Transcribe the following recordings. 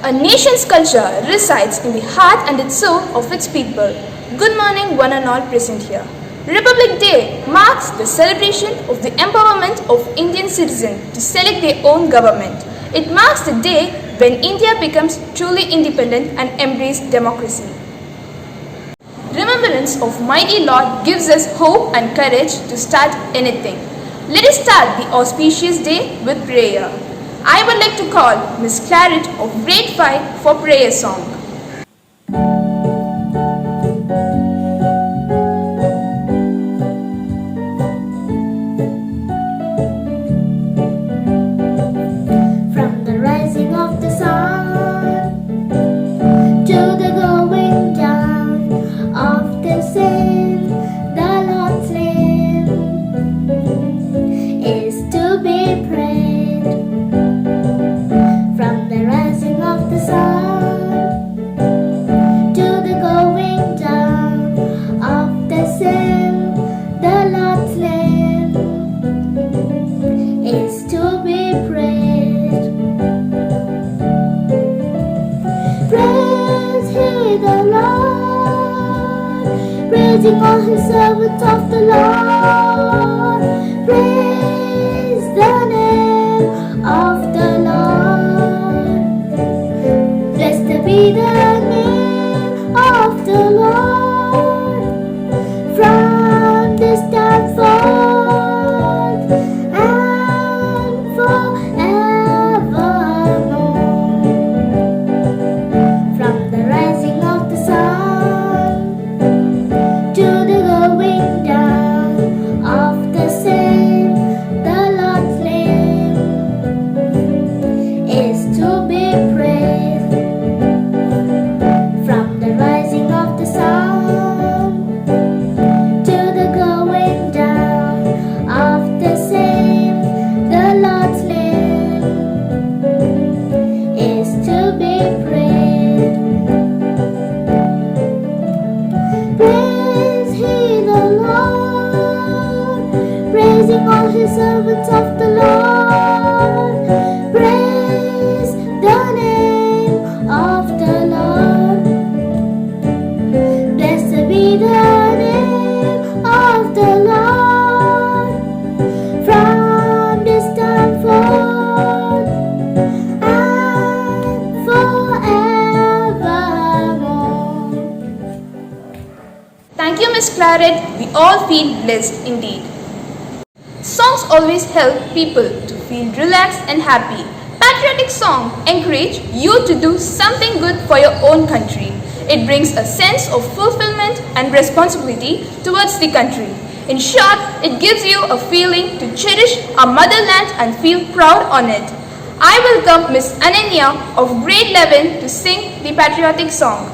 A nation's culture resides in the heart and its soul of its people. Good morning, one and all present here. Republic Day marks the celebration of the empowerment of Indian citizens to select their own government. It marks the day when India becomes truly independent and embraces democracy. Remembrance of mighty Lord gives us hope and courage to start anything. Let us start the auspicious day with prayer. I would like to call Miss Claret of Grade 5 for prayer song. From the rising of the sun to the going down of the same, the Lord's name is to be praised. From the rising of the sun to the going down of the same, the Lord's name is to be praised. Praise ye the Lord, praising all his servants of the Lord. Praise the name of the Lord. Blessed be the name of the Lord from this time forth and forevermore. From the rising of the sun to the going down of the same, the Lord's name is to be praised. From the rising of the sun to the going down of the same, the Lord's name is to be praised. Praise ye the Lord, praising all his servants of the Lord. Praise the name of the Lord. Blessed be the name of the Lord from this time forth and forevermore. Thank you, Miss Claret. We all feel blessed indeed. Songs always help people to feel relaxed and happy. Patriotic songs encourage you to do something good for your own country. It brings a sense of fulfillment and responsibility towards the country. In short, it gives you a feeling to cherish our motherland and feel proud on it. I welcome Miss Ananya of Grade 11 to sing the patriotic song.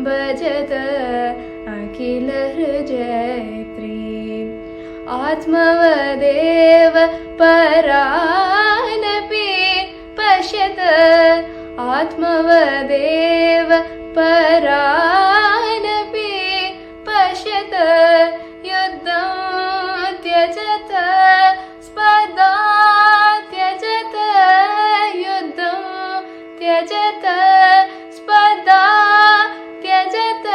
भजत अखिल हृजयत्री आत्मवदेव परानपि पश्यत आत्मवदेव परानपि पश्यत युद्धं त्यजत स्पर्धा त्यजत युद्धं त्यजत स्पर्धा त्यजत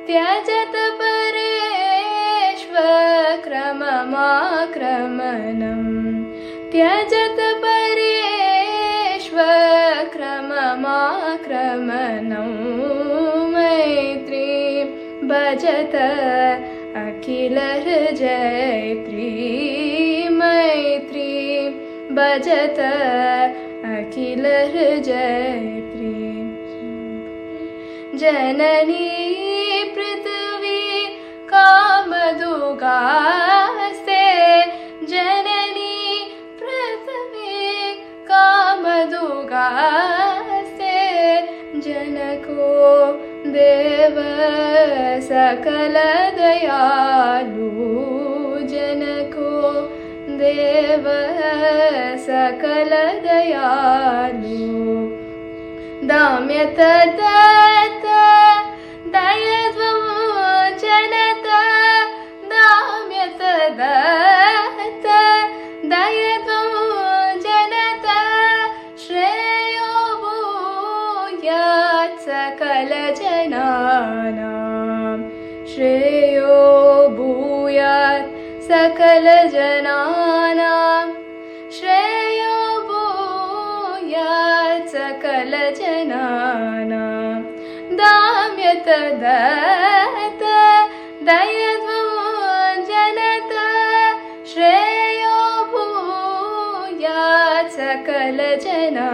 त्यजत परेष्वक्रममाक्रमणम् त्यजत परेष्वक्रममाक्रमणं मैत्रीं भजत अखिल हृजयत्री मैत्रीं भजत अखिल हृजयत्री जननी पृथ्वी कामधुगास्ते जननी पृथ्वी कामधुगास्ते जनको देव सकल दयालु जनको देव सकल दयालु दाम्यत दत्त दयद्वमोचनत दाम्यत दत्त सकलजनानां श्रेयो भूयात् सकलजनानां दाम्यत दत्त दयद्वो जनत श्रेयो भूयात् सकलजनानां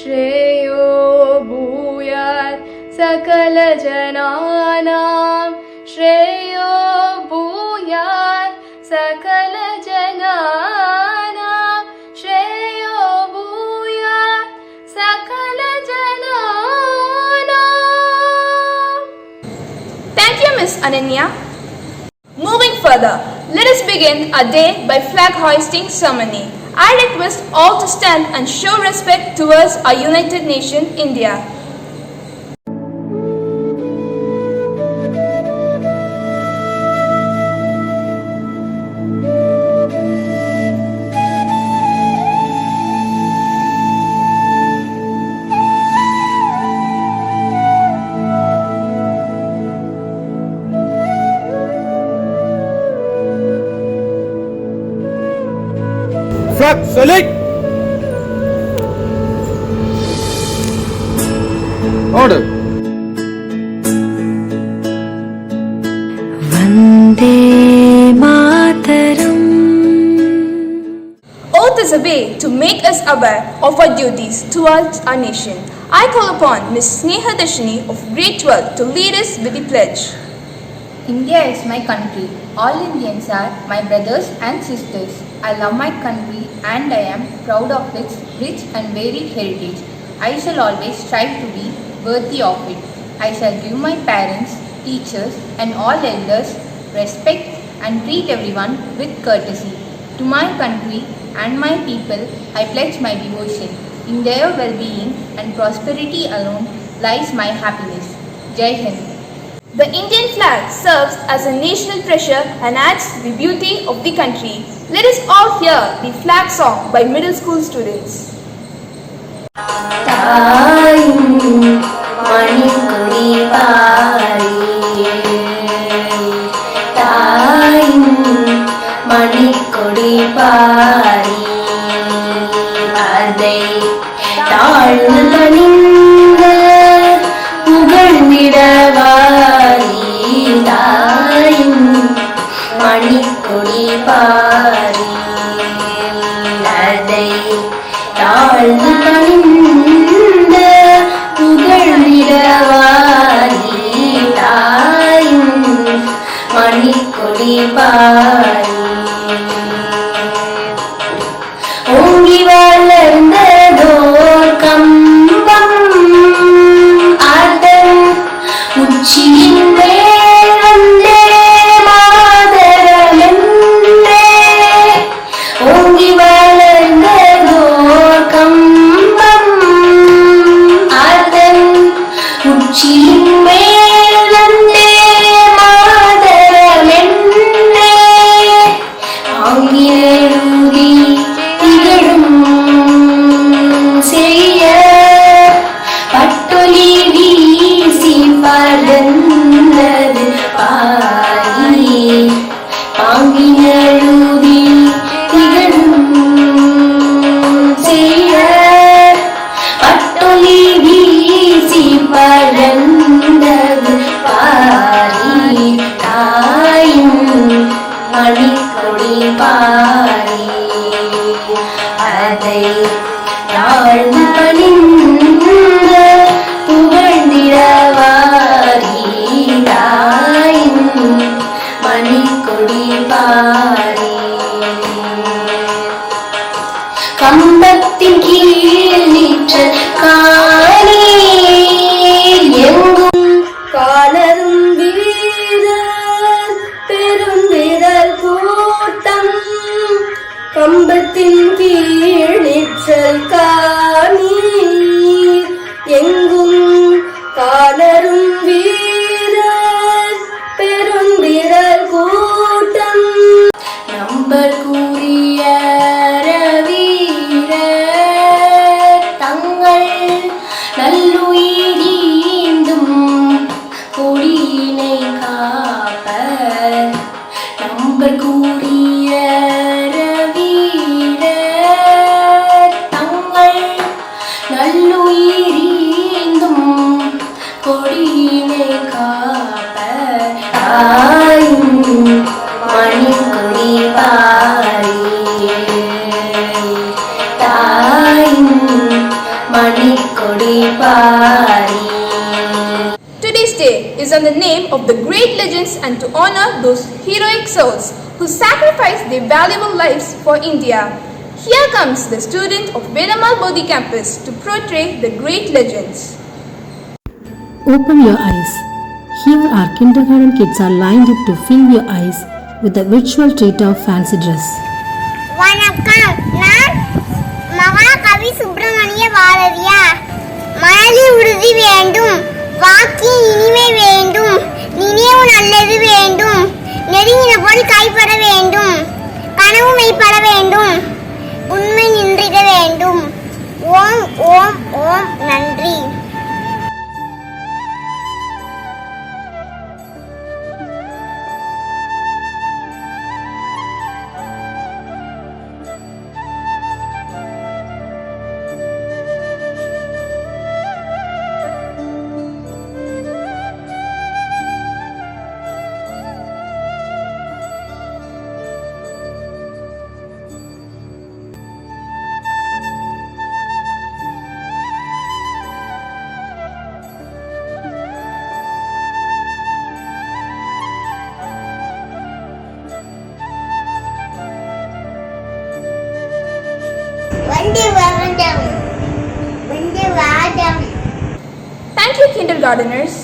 श्रेयो भूयात् सकलजनानां श्रेयो भूयात् सकलजनानां श्रेयो भूयात् सकलजनानां. Thank you, Miss Ananya. Moving further, let us begin our day by flag hoisting ceremony. I request all to stand and show respect towards our United Nation, India. Flag select. Order. Vande Mataram. Oath is a way to make us aware of our duties towards our nation. I call upon Miss Sneha Dashini of grade 12 to lead us with the pledge. India is my country. All Indians are my brothers and sisters. I love my country and I am proud of its rich and varied heritage. I shall always strive to be worthy of it. I shall give my parents, teachers and all elders respect and treat everyone with courtesy. To my country and my people I pledge my devotion. In their well-being and prosperity alone lies my happiness. Jai Hind. The Indian flag serves as a national treasure and adds the beauty of the country. Let us all hear the flag song by middle school students. Manikodi Pari தாயின் மணிக்கொடி பாரி அதை தாழ்ந்து பணிந்து புகழ்ந்திடவாரி தாயின் மணிக்கொடி பாரி அதை தாழ்ந்து பணிந்து புகழ்ந்திடவாரி தாயின் மணிக்கொடி பாரி ஓங்கி வளர்ந்ததோர் கம்பம் அதன் உச்சியின் மேல் வந்தே மாதரமென்றே ஓங்கி வளர்ந்ததோர் கம்பம் அதன் உச்சியின் மேல் வந்தே மாதரமென்றே ஆங்கிலேயுதி திகழும் செய்ய பட்டொலி வீசி பறந்தது பாரி ஆங்கிலேயுதி திகழும் செய்ய பட்டொலி வீசி பறந்தது பாரி தாயின் மணிக்கொடி பாரி அதை தாழ்ந்து பணிந்து புகழ்ந்திடவாரி தாயின் மணிக்கொடி பாரி கம்பத்தின் கீழ் நிற்ற காணி எங்கும் காலரும் வீரர் பெருந்திரள் கூட்டம் கம்பத்தின் கீழ் நிற்றல் காணீர் எங்கும் காலரும் வீரர் பெருந்திரள் கூட்டம் நம்பர் கூறிய வீரர் தங்கள் நல்லுயிரீந்தும் கொடியினை காப்ப நம்ப இவர் கூடிய வீரர் தங்கள் நல்லுயிரீந்தும் கொடியினை காப்ப தாயும் மணிக்கொடி பாரியே தாயும் Manikodi Pari. Today's day is on the name of the great legends and to honor those heroic souls who sacrificed their valuable lives for India. Here comes the student of Velammal Bodhi campus to portray the great legends. Open your eyes. Here our kindergarten kids are lined up to fill your eyes with a virtual treat of fancy dress. வணக்கம், நான் மகாகவி சுப்பிரமணிய பாரதியார். மனதில் உறுதி வேண்டும், வாக்கில் இனிமை வேண்டும், நினைவு நல்லது வேண்டும், நெருங்கின பொருள் கைப்பட வேண்டும், கனவு மெய்ப்பட வேண்டும், உண்மை நின்றிட வேண்டும். ஓம் ஓம் ஓம் நன்றி. Thank you, kindergarteners.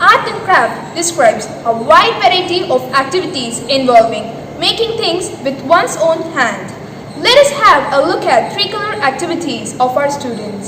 Art and craft describes a wide variety of activities involving making things with one's own hand. Let us have a look at three-color activities of our students.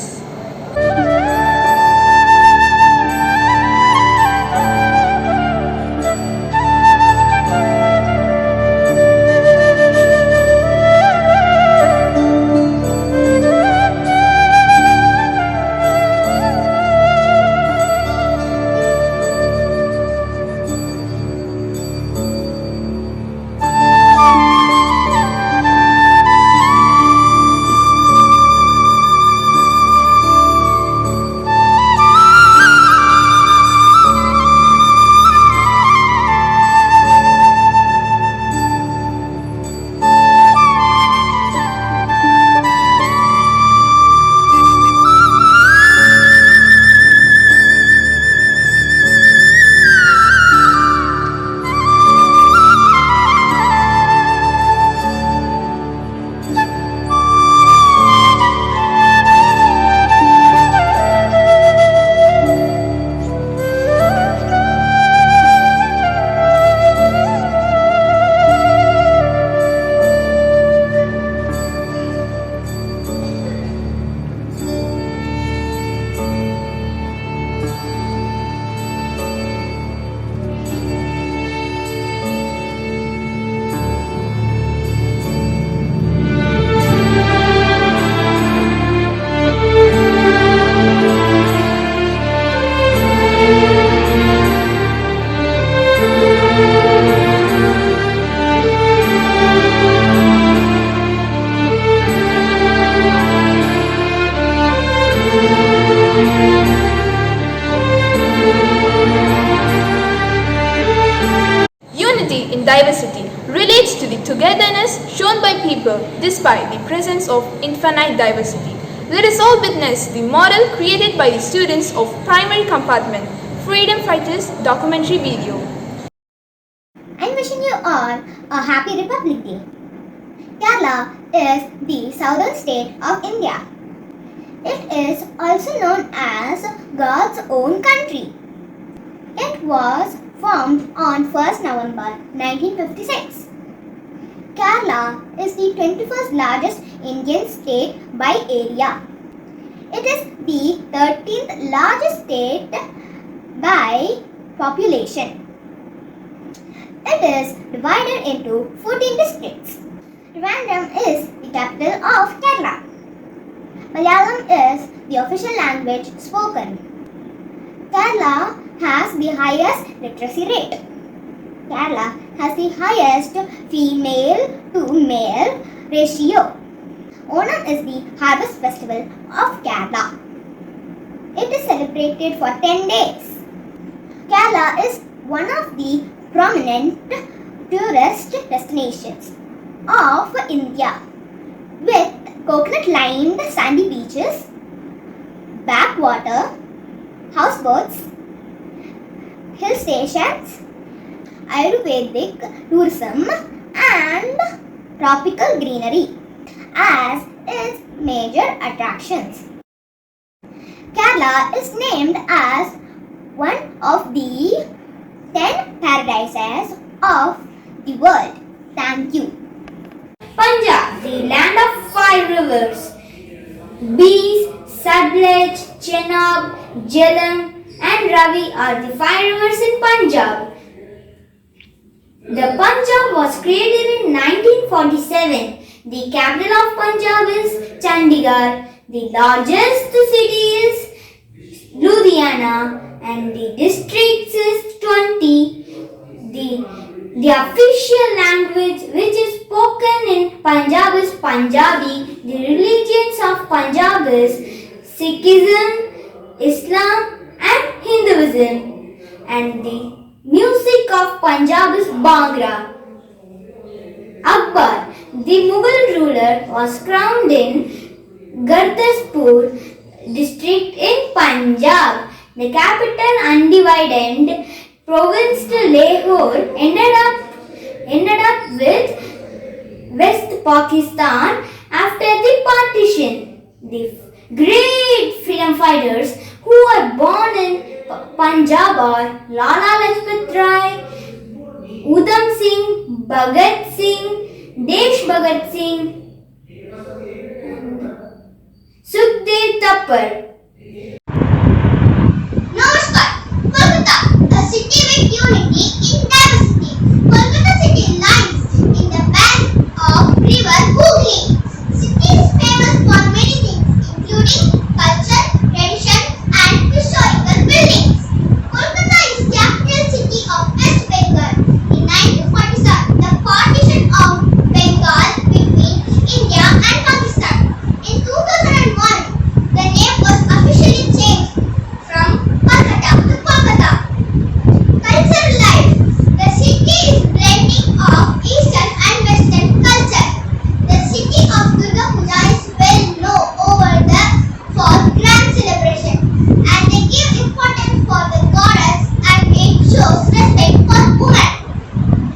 Diversity relates to the togetherness shown by people despite the presence of infinite diversity. Let us all witness the model created by the students of primary compartment Freedom Fighters documentary video. I'm wishing you all a happy Republic Day. Kerala is the southern state of India. It is also known as God's own country. It was formed on 1st November 1956. Kerala is the 21st largest Indian state by area. It is the 13th largest state by population. It is divided into 14 districts. Trivandrum is the capital of Kerala. Malayalam is the official language spoken. Kerala has the highest literacy rate. Kerala has the highest female to male ratio. Onam is the harvest festival of Kerala. It is celebrated for 10 days. Kerala is one of the prominent tourist destinations of India, with coconut-lined sandy beaches, backwater, houseboats, hill stations, Ayurvedic tourism and tropical greenery as its major attractions. Kerala is named as one of the 10 paradises of the world. Thank you. Punjab, the land of 5 rivers. Bees, Sutlej, Chenab, Jhelum and Ravi are the 5 rivers in Punjab. The Punjab was created in 1947. The capital of Punjab is Chandigarh. The largest city is Ludhiana and the districts is 20. The official language which is spoken in Punjab is Punjabi. The religions of Punjab is Sikhism, Islam and Hinduism. And the music of Punjab is Bhangra. Akbar, the Mughal ruler, was crowned in Gurdaspur district in Punjab. The capital undivided province Lahore ended up with West Pakistan after the partition. The great freedom fighters who were born in Punjab are Lala Lajpat Rai, Udham Singh, Bhagat Singh, Desh Bhagat Singh, Sukhdev Thapar. Namaskar. Kolkata, a city with unity in diversity. Kolkata city lies in the bank of river Hooghly. City is famous for many things, including culture, tradition, and historical buildings. Kolkata is capital city of West Bengal. In 1947, the partition of Bengal between India and Pakistan. In 2001, the name was officially changed from Kolkata to Kolkata. Cultural life. The city is blending of Eastern and Western culture. The city of Durga Puja is well known for grand celebration, and they give importance for the goddess and it shows respect for women.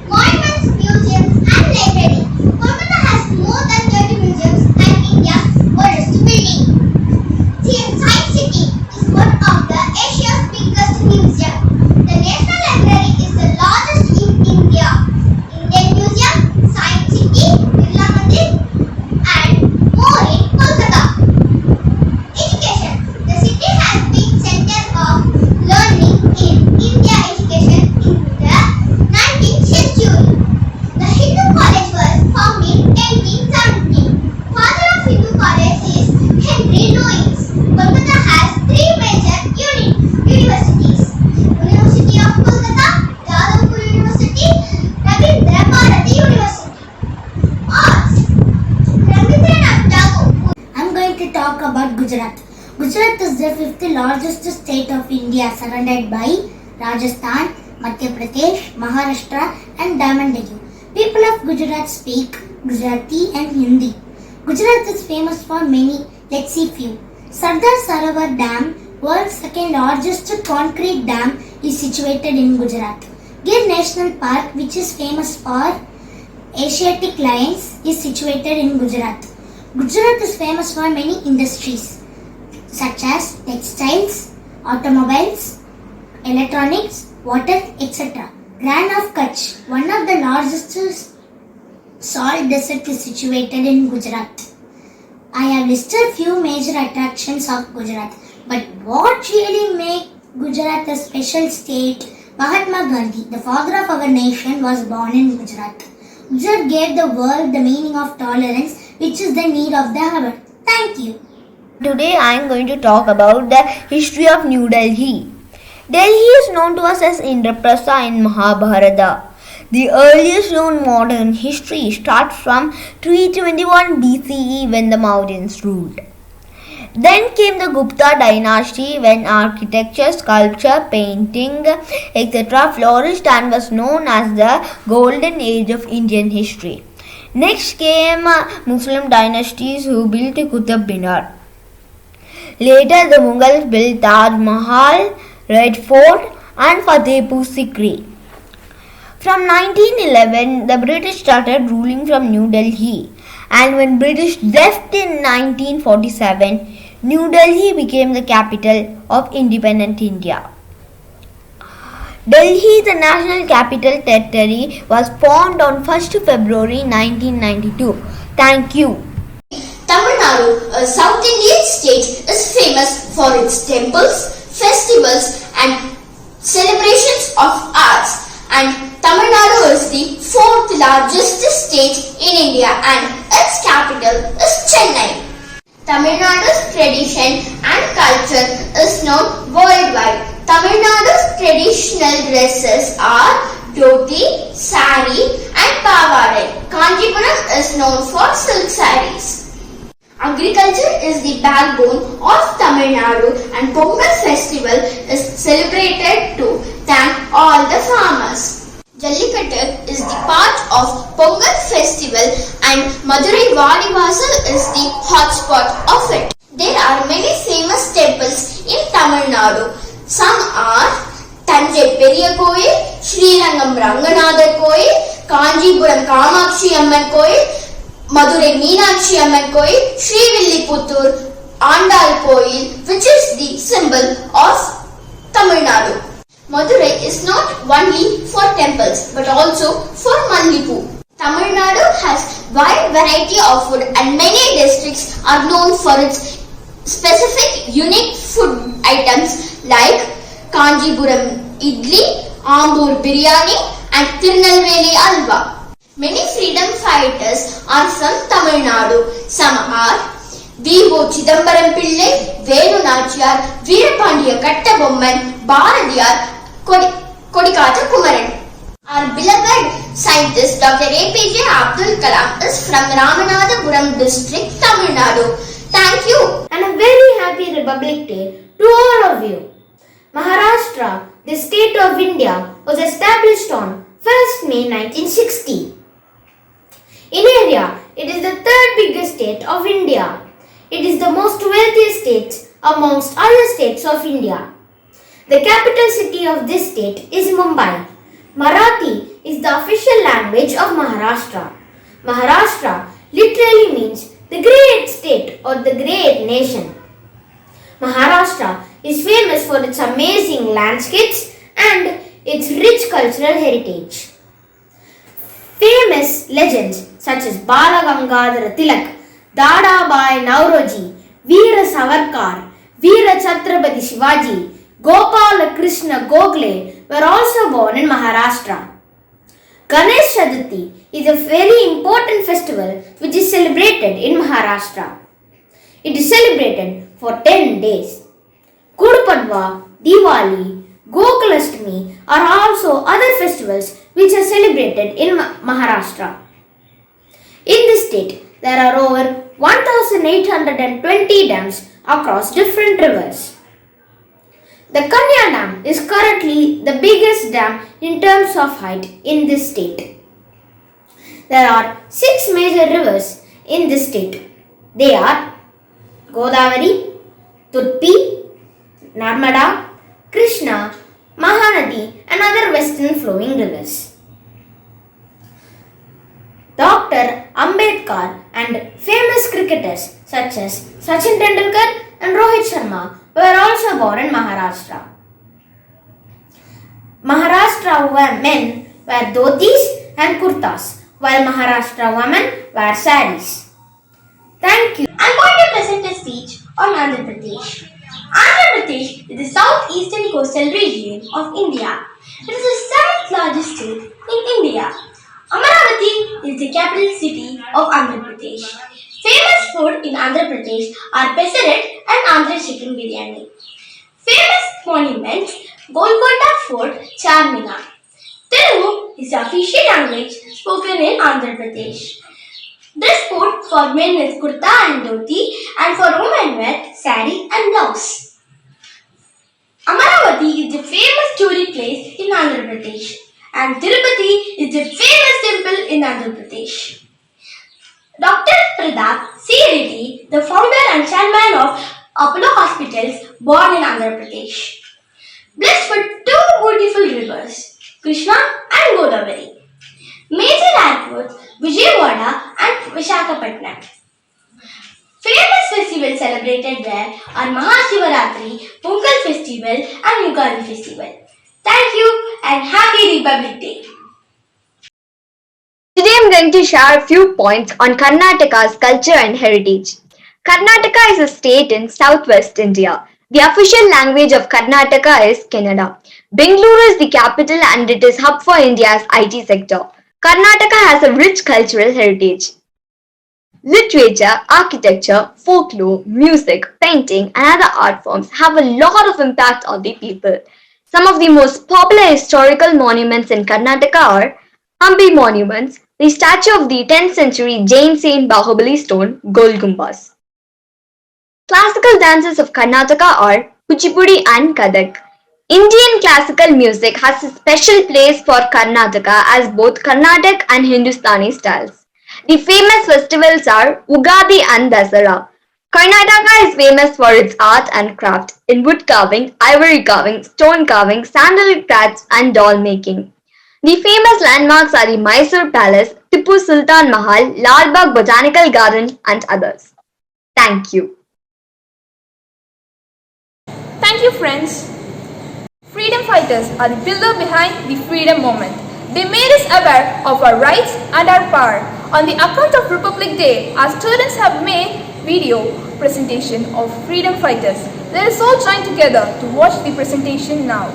Monuments, museums and library. Kolkata has more than 30 museums and India's oldest building. Science City is one of the Asia's biggest museums. The National Library is the largest in India. Indian Museum, Science City, Velammal and more in Kolkata. Education. The city has been center of learning in India education in the 19th century. The Hindu College was founded in 1817. Father of Hindu College is Henry Louis. Kolkata has 3 major universities. University of Kolkata, Yadavpur University, Rabindra Bharati University. Arts. Rabindranath Tagore. I'm going to talk about Gujarat. Gujarat is the 5th largest state of India, surrounded by Rajasthan, Madhya Pradesh, Maharashtra and Daman Diu. People of Gujarat speak Gujarati and Hindi. Gujarat is famous for many. Let's see few. Sardar Sarovar Dam, world's second largest concrete dam, is situated in Gujarat. Gir National Park, which is famous for Asiatic lions, is situated in Gujarat. Gujarat is famous for many industries such as textiles, automobiles, electronics, water, etc. Ran of Kutch, one of the largest salt desert, is situated in Gujarat. I have listed few major attractions of Gujarat, but what really makes Gujarat a special state? Mahatma Gandhi, the father of our nation, was born in Gujarat. Gujarat gave the world the meaning of tolerance, which is the need of the hour. Thank you. Today I am going to talk about the history of New Delhi. Delhi is known to us as Indraprastha in Mahabharata. The earliest known modern history starts from 321 BCE when the Mauryans ruled. Then came the Gupta dynasty when architecture, sculpture, painting, etc. flourished and was known as the golden age of Indian history. Next came Muslim dynasties who built Qutub Minar. Later the Mughals built Taj Mahal, Red Fort and Fatehpur Sikri. From 1911 the British started ruling from New Delhi, and when British left in 1947, New Delhi became the capital of independent India. Delhi, the national capital territory, was formed on 1st February 1992. Thank you. Tamil Nadu, a South Indian state, is famous for its temples, festivals and celebrations of arts. And Tamil Nadu is the fourth largest state in India and its capital is Chennai. Tamil Nadu's tradition and culture is known worldwide. Tamil Nadu's traditional dresses are dhoti, sari and pavadai. Kanjipuram is known for silk saris. Agriculture is the backbone of Tamil Nadu and Pongal festival is celebrated to thank all the farmers. Jallikattu is the part of Pongal festival and Madurai Vadivasal is the hotspot of it. There are many famous temples in Tamil Nadu. Some are Tanjai Periya Koil, Srirangam Ranganatha Koil, Kanjipuram Kamakshi Amman Koil, Madurai Meenakshi Amman Koil, Srivilliputturu Andal Koil, which is the symbol of Tamil Nadu. Madurai is not only for temples but also for Mallipu. Tamil Nadu has wide variety of food and many districts are known for its specific unique food items like Kanjipuram Idli, Ambur Biryani and Tirunelveli Alva. Many freedom fighters are from Tamil Nadu. Some are V.O. Chidambaram Pillai, Venu Nachiyar, Veerapandiya Kattabomman, Bharadiyar, Kodikata Kumaran. Our beloved scientist Dr. APJ Abdul Kalam is from Ramanathapuram district, Tamil Nadu. Thank you. And a very happy Republic Day to all of you. Maharashtra, the state of India, was established on 1st May 1960. In area, it is the third biggest state of India. It is the most wealthiest state amongst other states of India. The capital city of this state is Mumbai. Marathi is the official language of Maharashtra. Maharashtra literally means the great state or the great nation. Maharashtra is famous for its amazing landscapes and its rich cultural heritage. Famous legends such as Bala Gangadhara Tilak, Dadabai Nauroji, Veera Savarkar, Veera Chhatrapati Shivaji, Gopala Krishna Gokhale were also born in Maharashtra. Ganesh Chaturthi is a very important festival which is celebrated in Maharashtra. It is celebrated for 10 days. Guru Padwa, Diwali, Gokulashtami are also other festivals which are celebrated in Maharashtra. In this state, there are over 1,820 dams across different rivers. The Kanya Dam is currently the biggest dam in terms of height in this state. There are 6 major rivers in this state. They are Godavari, Turpi, Narmada, Krishna, Mahanadi and other western flowing rivers. Dr. Ambedkar and famous cricketers such as Sachin Tendulkar and Rohit Sharma were also born in Maharashtra. Maharashtra men wear dhotis and kurtas, while Maharashtra women wear saris. Thank you. I'm going to present a speech on Andhra Pradesh. Andhra Pradesh is the southeastern coastal region of India. It is the 7th largest state in India. Amaravati is the capital city of Andhra Pradesh. Famous food in Andhra Pradesh are pesaret and Andhra chicken biryani. Famous monuments: Golconda Fort, Charminar. Telugu is the official language spoken in Andhra Pradesh. Dress code for men is kurta and dhoti and for women wear sari and blouse. Amaravati is the famous tourist place in Andhra Pradesh and Tirupati is the famous temple in Andhra Pradesh. Dr. Pradap C. Reddy, the founder and chairman of Apollo Hospitals, born in Andhra Pradesh. Blessed with two beautiful rivers, Krishna and Godavari. Major airports, Vijayawada and Visakhapatnam. Famous festivals celebrated there are Mahashivaratri, Pongal Festival and Yugadi Festival. Thank you and Happy Republic Day. Today I'm going to share a few points on Karnataka's culture and heritage. Karnataka is a state in southwest India. The official language of Karnataka is Kannada. Bengaluru is the capital and it is hub for India's IT sector. Karnataka has a rich cultural heritage. Literature, architecture, folklore, music, painting and other art forms have a lot of impact on the people. Some of the most popular historical monuments in Karnataka are Hampi monuments, the statue of the 10th century Jain saint Bahubali stone, Gol Gumbaz. Classical dances of Karnataka are Kuchipudi and Kathak. Indian classical music has a special place for Karnataka as both Carnatic and Hindustani styles. The famous festivals are Ugadi and Dasara. Karnataka is famous for its art and craft in wood carving, ivory carving, stone carving, sandalwood crafts and doll making. The famous landmarks are the Mysore Palace, Tipu Sultan Mahal, Lal Bagh Botanical Garden and others. Thank you. Thank you, friends. Freedom fighters are the pillar behind the freedom movement. They made us aware of our rights and our power. On the account of Republic Day, our students have made video presentation of freedom fighters. Let us all join together to watch the presentation now.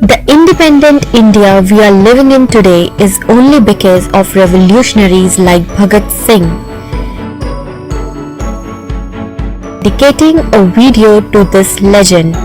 The independent India we are living in today is only because of revolutionaries like Bhagat Singh. Dedicating a video to this legend.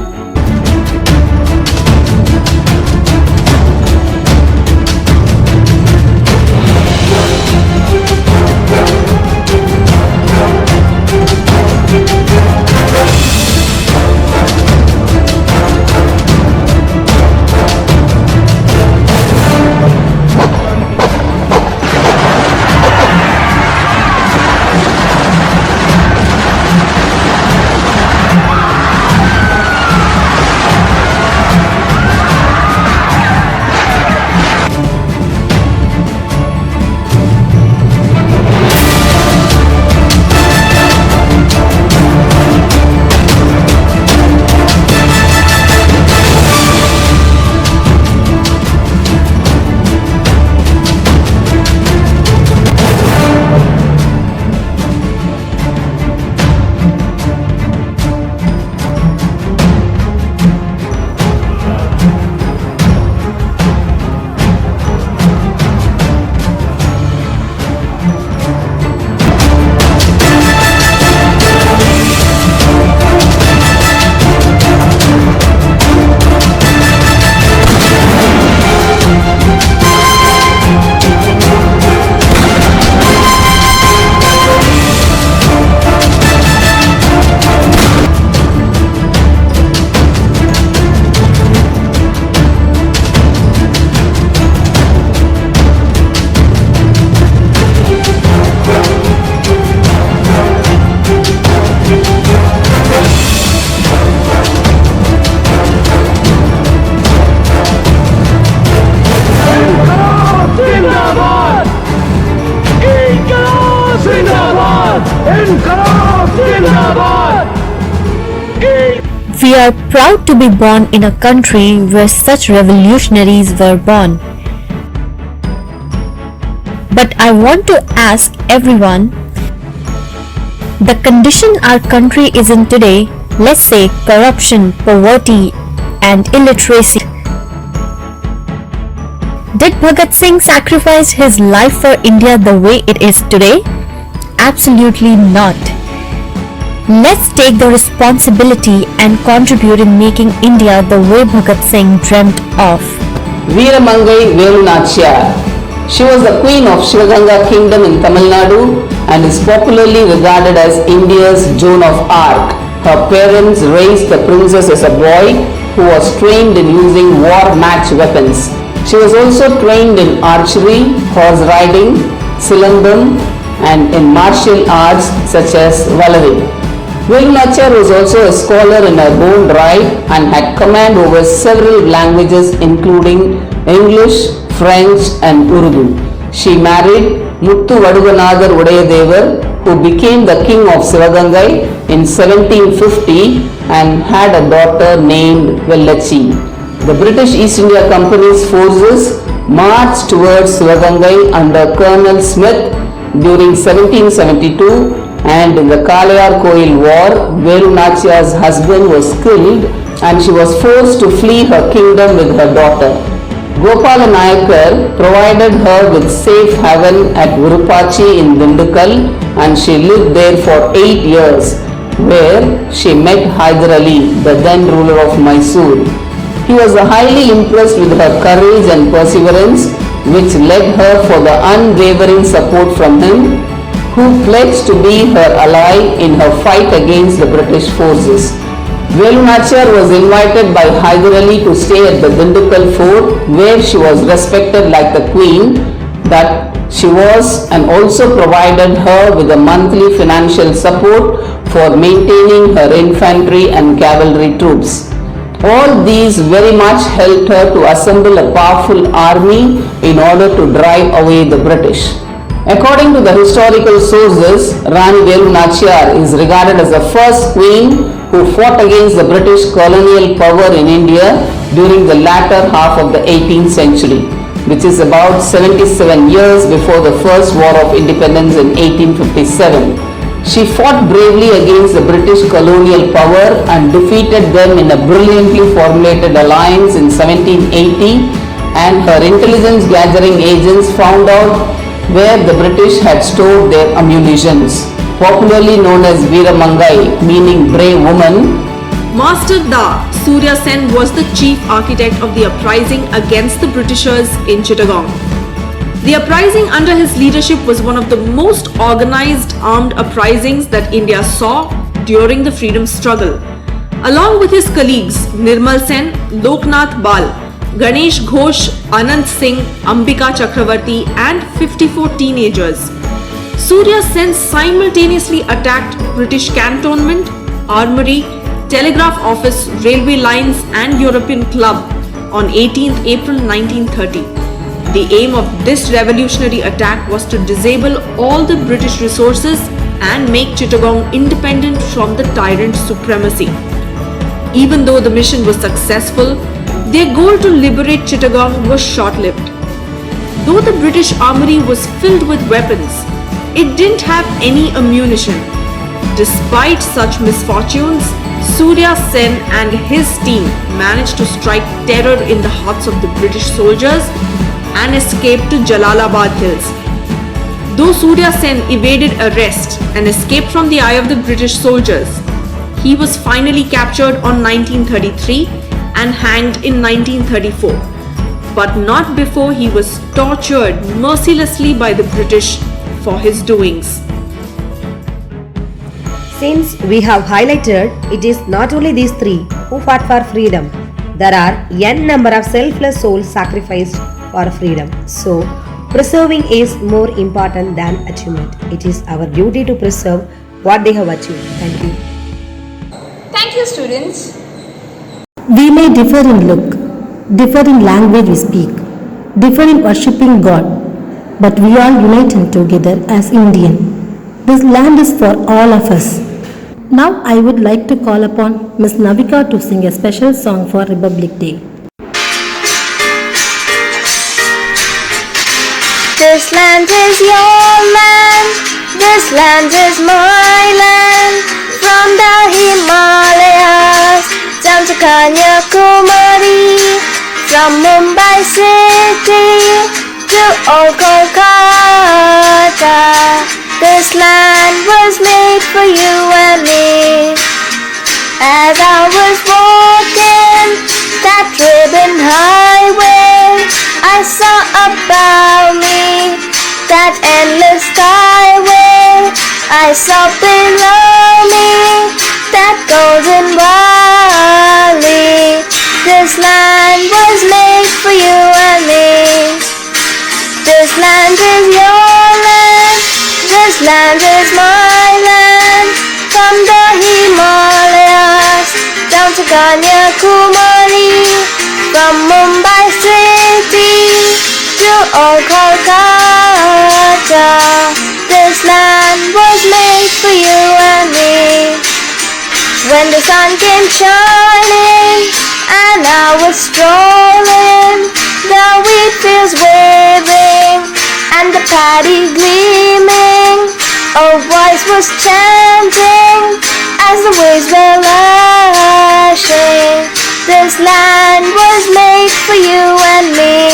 We are proud to be born in a country where such revolutionaries were born. But I want to ask everyone, the condition our country is in today, let's say corruption, poverty and illiteracy. Did Bhagat Singh sacrifice his life for India the way it is today? Absolutely not. Let's take the responsibility and contribute in making India the way Bhagat Singh dreamt of. Veeramangai Velunachiyar. She was the queen of Shivaganga kingdom in Tamil Nadu and is popularly regarded as India's Joan of Arc. Her parents raised the princess as a boy who was trained in using war match weapons. She was also trained in archery, horse riding, silambam and in martial arts such as Velammal. Velunachiyar was also a scholar in her own right and had command over several languages including English, French and Urdu. She married Muthu Vaduvanadar Udayadevar, who became the king of Sivagangai in 1750 and had a daughter named Vellachi. The British East India Company's forces marched towards Sivagangai under Colonel Smith during 1772, and in the Kalayar Koil war, Velunachiyar's husband was killed and she was forced to flee her kingdom with her daughter. Gopala Nayakar provided her with safe haven at Virupachi in Dindigul and she lived there for 8 years, where she met Hyder Ali, the then ruler of Mysore. He was highly impressed with her courage and perseverance, which led her for the unwavering support from him, who pledged to be her ally in her fight against the British forces. Velunachiyar was invited by Hyder Ali to stay at the Dindigul fort, where she was respected like the queen that she was, and also provided her with a monthly financial support for maintaining her infantry and cavalry troops. All these very much helped her to assemble a powerful army in order to drive away the British. According to the historical sources, Rani Velunachiyar is regarded as the first queen who fought against the British colonial power in India during the latter half of the 18th century, which is about 77 years before the First War of Independence in 1857. She fought bravely against the British colonial power and defeated them in a brilliantly formulated alliance in 1780, and her intelligence gathering agents found out where the British had stored their ammunitions. Popularly known as Veeramangai, meaning brave woman, Master Da Surya Sen was the chief architect of the uprising against the Britishers in Chittagong. The uprising under his leadership was one of the most organized armed uprisings that India saw during the freedom struggle. Along with his colleagues Nirmal Sen, Loknath Bal, Ganesh Ghosh, Anand Singh, Ambika Chakravarti and 54 teenagers, Surya Sen simultaneously attacked British cantonment, armory, telegraph office, railway lines and European club on 18th April 1930. The aim of this revolutionary attack was to disable all the British resources and make Chittagong independent from the tyrant supremacy. Even though the mission was successful, their goal to liberate Chittagong was short-lived. Though the British armory was filled with weapons, it didn't have any ammunition. Despite such misfortunes, Surya Sen and his team managed to strike terror in the hearts of the British soldiers and escaped to Jalalabad hills. Though Surya Sen evaded arrest and escaped from the eye of the British soldiers, he was finally captured on 1933 and hanged in 1934, but not before he was tortured mercilessly by the British for his doings. Since we have highlighted, it is not only these three who fought for freedom. There are n number of selfless souls sacrificed for freedom. So, preserving is more important than achievement. It is our duty to preserve what they have achieved. Thank you. Thank you, students. We may differ in look, differ in language we speak, differ in worshipping God, but we are united together as Indian. This land is for all of us. Now I would like to call upon Ms. Navika to sing a special song for Republic Day. This land is your land, this land is my land. From the Himalayas down to Kanyakumari, from Mumbai city to old Kolkata, this land was made for you and me. was walking that ribbon highway, I saw above me that endless skyway. I saw below me that golden valley. This land was made for you and me. This land is your land. This land is my land. From the Himalayas down to Kanyakumari, from Mumbai city to old Kolkata, this land was made for you and me. When the sun came shining and I was strolling, the wheat fields waving and the paddy gleaming, a voice was chanting as the waves were lashing. This land was made for you and me.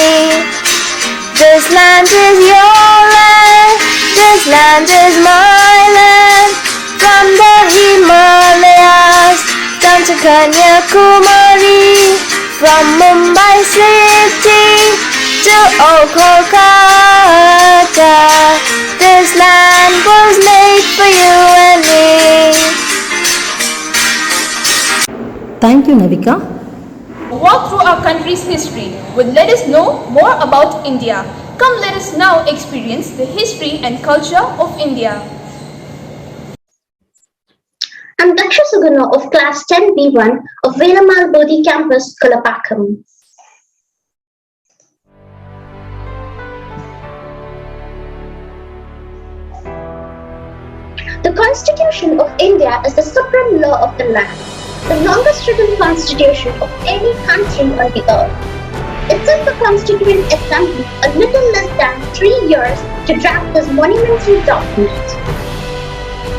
This land is your land. This land is my land. From the Himalayas down to Kanyakumari, from Mumbai city to old Kolkata, this land was made for you and me. Thank you, Navika. A walk through our country's history would let us know more about India. Come, let us now experience the history and culture of India. I'm Daksha Suguna of Class 10B1 of Velammal Bodhi Campus, Kolapakkam. The Constitution of India is the supreme law of the land, the longest written constitution of any country on the earth. It took the Constituent Assembly a little less than 3 years to draft this monumental document.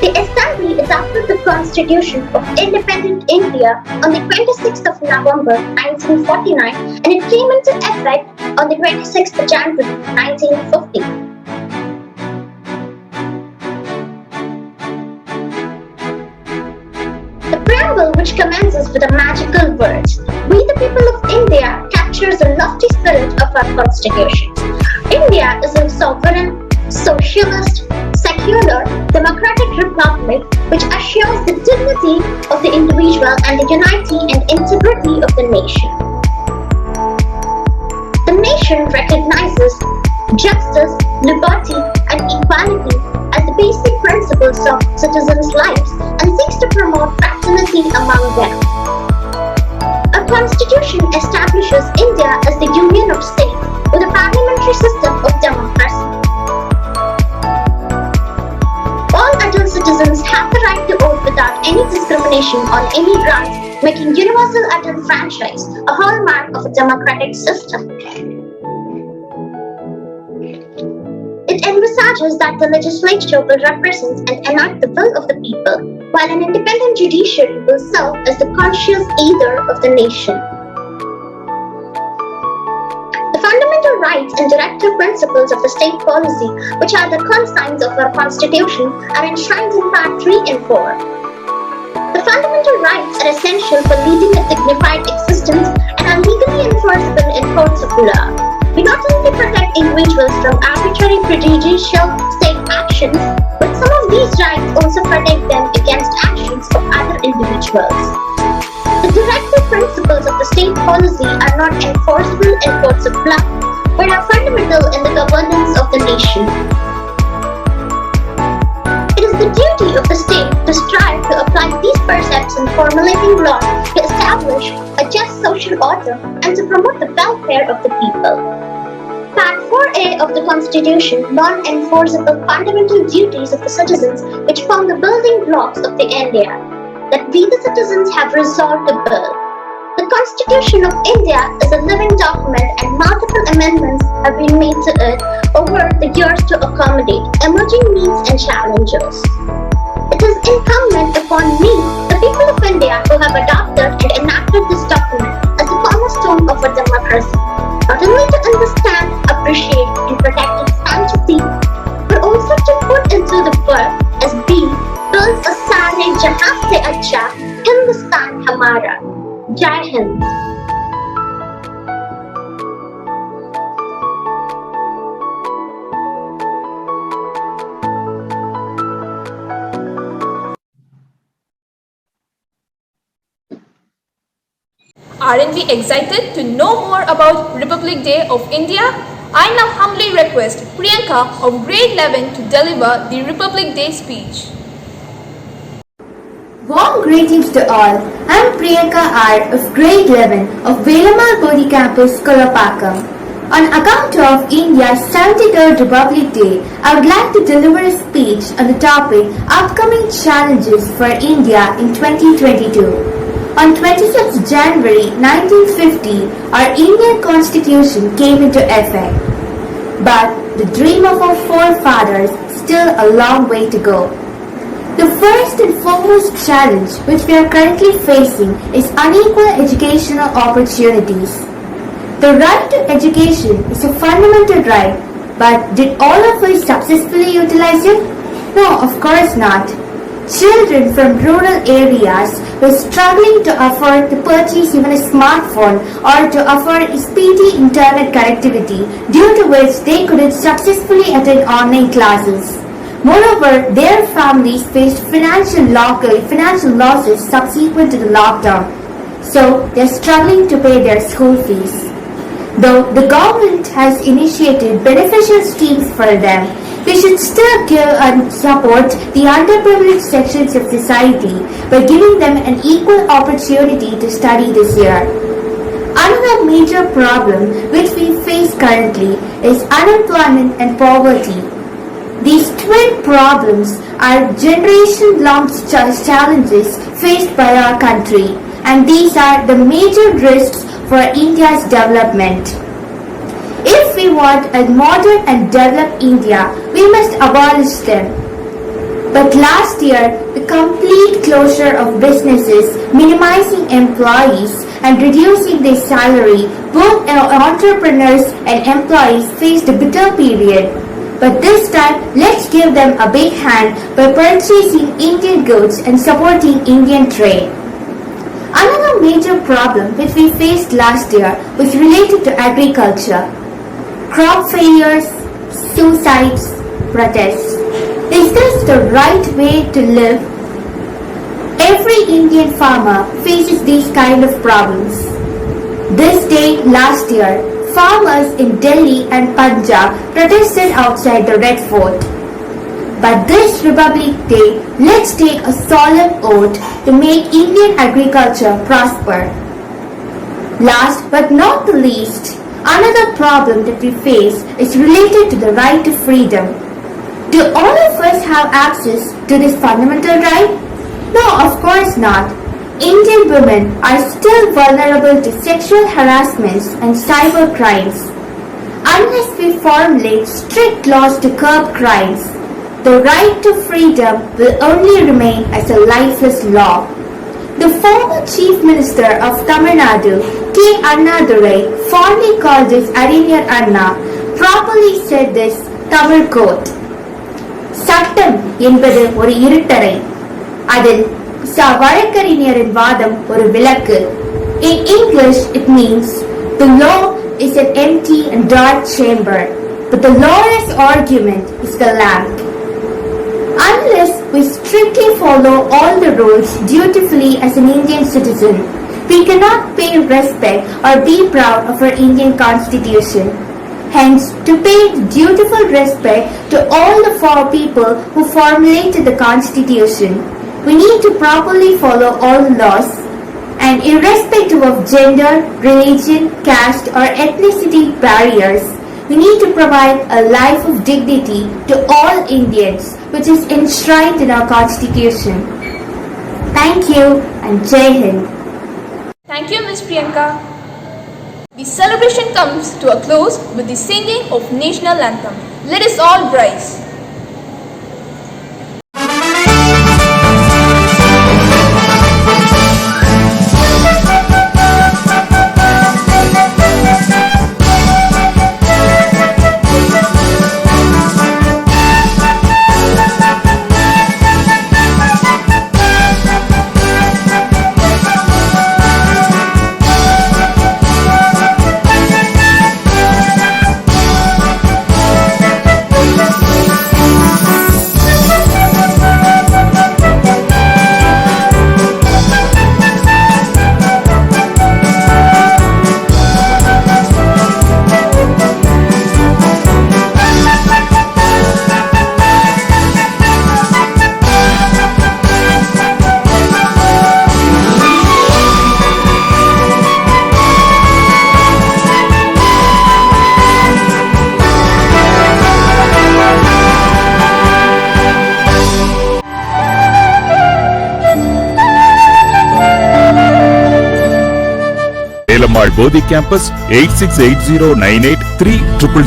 The Assembly adopted the Constitution of Independent India on the 26th of November 1949 and it came into effect on the 26th of January 1950. The preamble, which commences with the magical words, "We the people of India," captures the lofty spirit of our Constitution. India is a sovereign, socialist, secular, democratic republic which assures the dignity of the individual and the unity and integrity of the nation. The nation recognizes justice, liberty, and equality as the basic principles of citizens' lives and seeks to promote fraternity among them. Our Constitution establishes India as the union of states with a parliamentary system of democracy. All adult citizens have the right to vote without any discrimination on any grounds, making universal adult franchise a hallmark of a democratic system. It envisages that the legislature will represent and enact the will of the people, while an independent judiciary will serve as the conscious either of the nation. The fundamental rights and directive principles of the state policy, which are the consigns of our Constitution, are enshrined in Part 3 and 4. The fundamental rights are essential for leading a dignified existence and are legally enforceable in courts of law. We not only protect individuals from arbitrary prejudicial state actions, but some of these rights also protect them against actions of other individuals. The directive principles of the state policy are not enforceable in courts of law, but are fundamental in the governance of the nation. It is the duty of the state to strive to apply these precepts in formulating laws to establish a just social order and to promote the welfare of the people. Part 4A of the Constitution, non-enforceable fundamental duties of the citizens which form the building blocks of the India, that we the citizens have resolved to build. The Constitution of India is a living document and multiple amendments have been made to it over the years to accommodate emerging needs and challenges. It is incumbent upon we, the people of India, who have adopted and enacted this document as the cornerstone of our democracy, not only to understand, appreciate, and protect its sanctity, but also to put into the work as we build a Sare Jahan Se Acha Hindustan Hamara. Aren't we excited to know more about Republic Day of India? I now humbly request Priyanka of grade 11 to deliver the Republic Day speech. Warm greetings to all. I am Priyanka R of grade 11 of Velammal Bodhi campus, Kolapakkam. On account of India's 73rd Republic Day, I would like to deliver a speech on the topic Upcoming Challenges for India in 2022. On 26 January 1950, our Indian Constitution came into effect. But the dream of our forefathers still a long way to go. The first and foremost challenge which we are currently facing is unequal educational opportunities. The right to education is a fundamental right, but did all of us successfully utilize it? No, of course not. Children from rural areas were struggling to afford to purchase even a smartphone or to afford speedy internet connectivity, due to which they couldn't successfully attend online classes. Moreover, their families faced financial losses subsequent to the lockdown, so they are struggling to pay their school fees. Though the government has initiated beneficial schemes for them, we should still give and support the underprivileged sections of society by giving them an equal opportunity to study this year. Another major problem which we face currently is unemployment and poverty. These twin problems are generation-long challenges faced by our country, and these are the major risks for India's development. If we want a modern and developed India, we must abolish them. But last year, the complete closure of businesses, minimizing employees and reducing their salary, both entrepreneurs and employees faced a bitter period. But this time, let's give them a big hand by purchasing Indian goods and supporting Indian trade. Another major problem which we faced last year was related to agriculture. Crop failures, suicides, protests. Is this the right way to live? Every Indian farmer faces these kind of problems. This day last year, farmers in Delhi and Punjab protested outside the Red Fort. But this Republic Day, let's take a solemn oath to make Indian agriculture prosper. Last but not the least, another problem that we face is related to the right to freedom. Do all of us have access to this fundamental right? No, of course not. Indian women are still vulnerable to sexual harassments and cyber crimes. Unless we formulate strict laws to curb crimes, the right to freedom will only remain as a lifeless law. The former Chief Minister of Tamil Nadu, K. Annadurai, fondly called this Arinyar Anna, properly said this Tamil quote: சட்டம் என்பது ஒரு இருட்டறை, அதில் வழக்கறிஞரின் வாதம் ஒரு விளக்கு. In English it means the law is an empty and dark chamber, but the lawyer's argument is the lamp. Unless we strictly follow all the rules dutifully as an Indian citizen, we cannot pay respect or be proud of our Indian Constitution. Hence, to pay dutiful respect to all the four people who formulated the Constitution, we need to properly follow all the laws, and irrespective of gender, religion, caste or ethnicity barriers, we need to provide a life of dignity to all Indians, which is enshrined in our Constitution. Thank you and Jai Hind. Thank you, Ms. Priyanka. The celebration comes to a close with the singing of National Anthem. Let us all rise. Velammal Bodhi Campus 8680983000.